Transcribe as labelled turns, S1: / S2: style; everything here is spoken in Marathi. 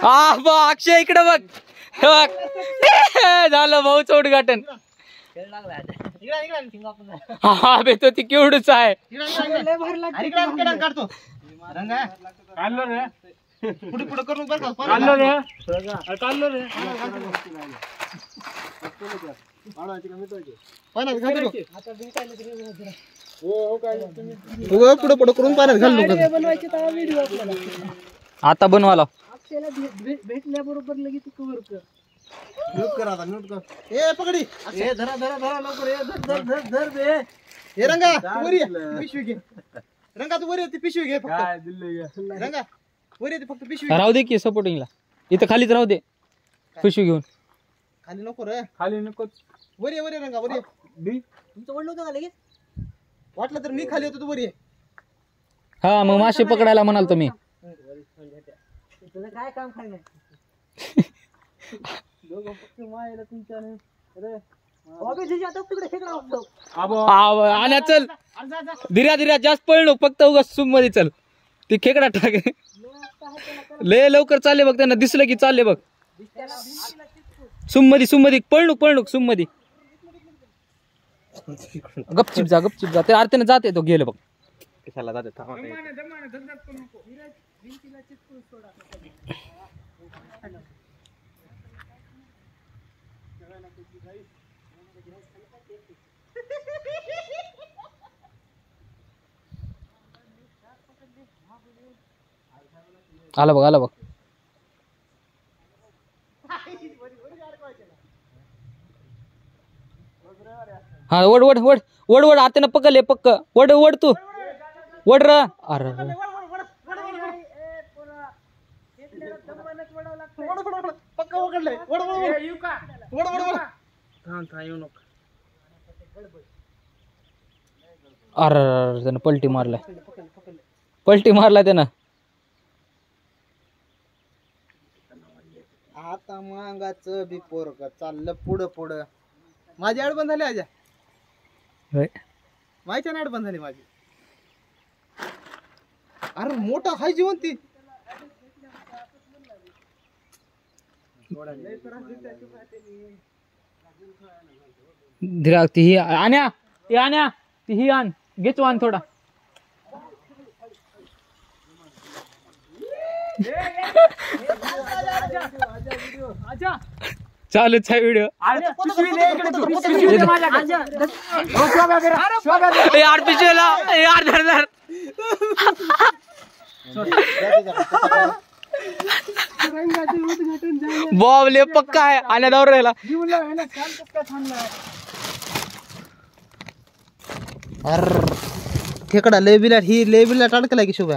S1: हा बघ अक्षय इकडे बघ हे बघ झालं भाऊचं उद्घाटन. हा बे तो ती केवढूच आहे.
S2: पुढे करून बरं पुढे पुढे करून पाण्यात घाललो.
S1: आता बनवाला
S2: भेटल्याबरोबर लगेच कव्हर कर. म्यूट कर आता म्यूट कर. ए पकडी ए धरा धरा धरा लवकर. ए धर धर धर दे. हे रंगा तू वरी पिशवी घे. रंगा तू वरी ती पिशवी घे फक्त. काय दिले रंगा वरी ती फक्त पिशवी
S1: राहू दे की सपोर्टिंगला इथं खालीच राहू दे. पिशवी घेऊन
S2: खाली नको रे.
S1: खाली नको
S2: वरी वरी रंगा वरी. तुमचं वडलं होतं का लगेच? वाटलं तर मी खाली होतो तू वरी.
S1: हा मग मासे पकडायला म्हणाल तुम्ही.
S2: तुझं काय काम खाली नाही. दोघं फक्त मायला तुमच्याने अरे ऑफिसची आता तिकडे खेकडा असतो.
S1: आण्या चल धीरा धीरा जास्त पळलो फक्त उगा सुम मध्ये चल. ती खेकडा टाक लय लवकर चालले बघ. त्यांना दिसलं की चालले बघ. सुम मध्ये पळणूक पळणूक सुम मध्ये. गपचिप जा ते आरतीने जाते तो गेलं बघ.
S2: कशाला जाते
S1: आला बघ. हा वड आत्यानं पकडले पक्क. वड तू वड र. अरे अरे त्यानं पलटी मारलाय त्यानं.
S2: आता मांगाचं बी पोरग चाललं पुढं. माझी आड बंद झाली आजा. माहिती आड बंद झाली माझी. अरे मोठा हाय जीवन ती.
S1: धीरा ती आण्या ती ही आण घेतो आण थोडा. चालूच आहे व्हिडिओ. बॉबले पक्का आहे आल्या दावर राहिला.
S2: खेकडा लय बिलाट अडकला की शुभा.